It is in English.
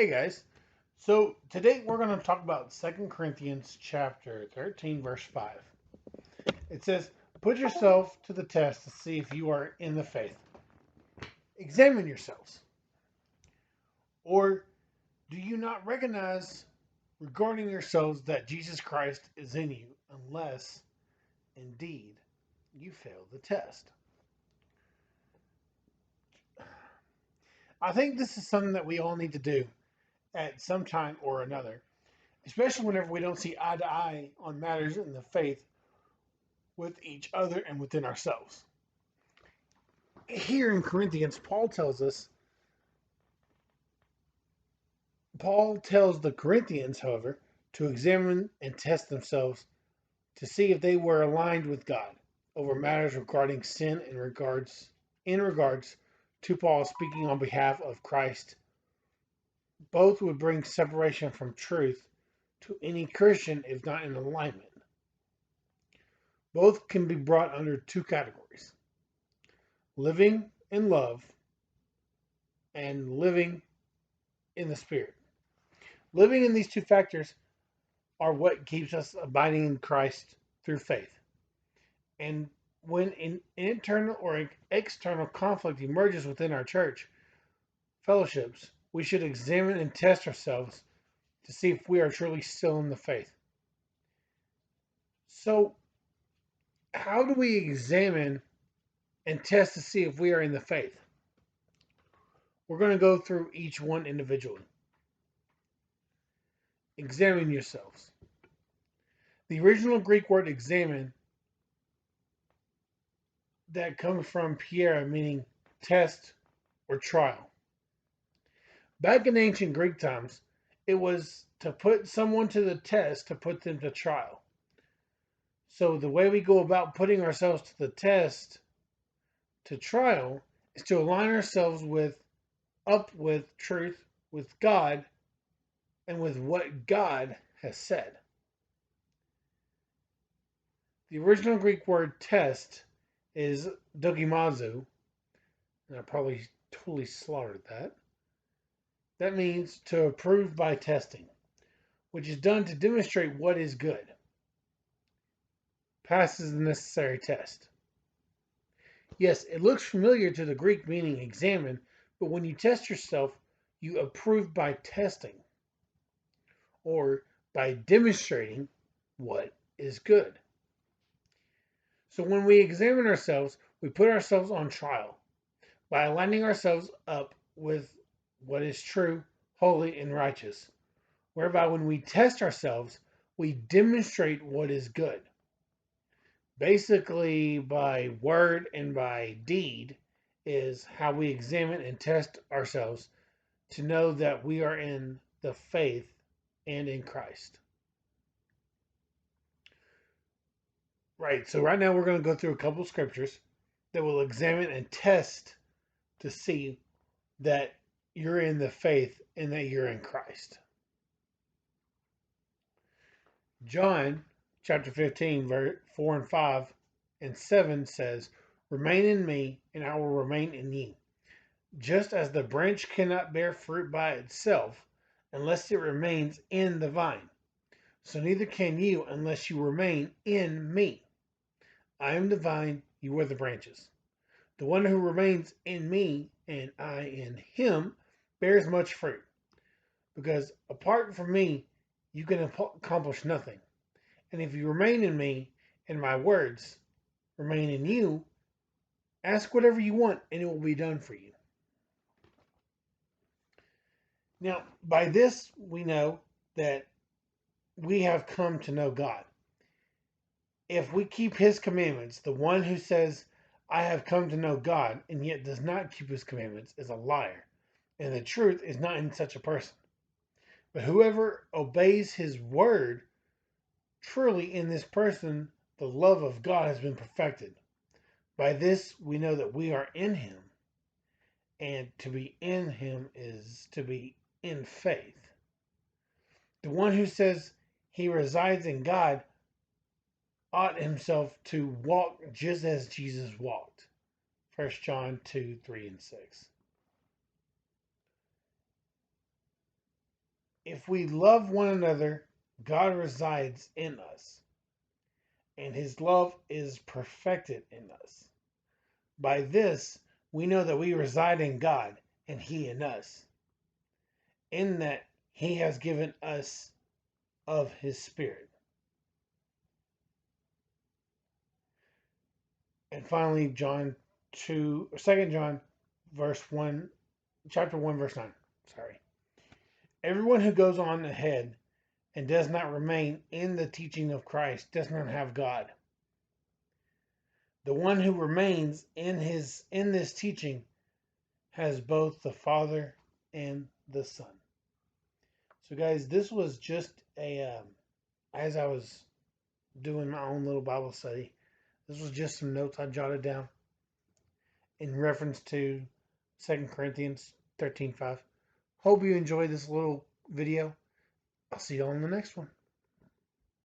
Hey guys. So today we're going to talk about 2 Corinthians chapter 13 verse 5. It says, "Put yourself to the test to see if you are in the faith. Examine yourselves. Or do you not recognize regarding yourselves that Jesus Christ is in you, unless indeed you fail the test?" I think this is something that we all need to do at some time or another, especially whenever we don't see eye to eye on matters in the faith with each other and within ourselves. Here in Corinthians, Paul tells the Corinthians, however, to examine and test themselves to see if they were aligned with God over matters regarding sin in regards to Paul speaking on behalf of Christ. Both would bring separation from truth to any Christian if not in alignment. Both can be brought under two categories: living in love and living in the Spirit. Living in these two factors are what keeps us abiding in Christ through faith. And when an internal or external conflict emerges within our church fellowships, we should examine and test ourselves to see if we are truly still in the faith. So, how do we examine and test to see if we are in the faith? We're going to go through each one individually. Examine yourselves. The original Greek word examine that comes from Pierre, meaning test or trial. Back in ancient Greek times, it was to put someone to the test, to put them to trial. So the way we go about putting ourselves to the test, to trial, is to align ourselves with truth, with God, and with what God has said. The original Greek word test is dokimazo, and I probably totally slaughtered that. That means to approve by testing, which is done to demonstrate what is good. Passes the necessary test. Yes, it looks familiar to the Greek meaning examine, but when you test yourself, you approve by testing or by demonstrating what is good. So when we examine ourselves, we put ourselves on trial by aligning ourselves up with what is true, holy, and righteous, whereby when we test ourselves, we demonstrate what is good. Basically, by word and by deed, is how we examine and test ourselves to know that we are in the faith and in Christ. Right, so right now we're going to go through a couple scriptures that will examine and test to see that you're in the faith and that you're in Christ. John chapter 15, verse 4 and 5 and 7 says, "Remain in me, and I will remain in you. Just as the branch cannot bear fruit by itself unless it remains in the vine, so neither can you unless you remain in me. I am the vine, you are the branches. The one who remains in me and I in him bears much fruit, because apart from me you can accomplish nothing. And if you remain in me and my words remain in you, ask whatever you want and it will be done for you." Now, by this we know that we have come to know God. If we keep his commandments, the one who says, "I have come to know God," and yet does not keep his commandments is a liar, and the truth is not in such a person. But whoever obeys his word, truly in this person the love of God has been perfected. By this we know that we are in him, and to be in him is to be in faith. The one who says he resides in God ought himself to walk just as Jesus walked. 1 John 2, 3, and 6. if we love one another, God resides in us, and his love is perfected in us. By this, we know that we reside in God, and he in us, in that he has given us of his Spirit. And finally, John 2, or 2 John, verse 1, chapter 1, verse 9. Sorry. Everyone who goes on ahead and does not remain in the teaching of Christ does not have God. The one who remains in this teaching has both the Father and the Son. So, guys, this was just as I was doing my own little Bible study, this was just some notes I jotted down in reference to 2 Corinthians 13:5. Hope you enjoyed this little video. I'll see you all in the next one.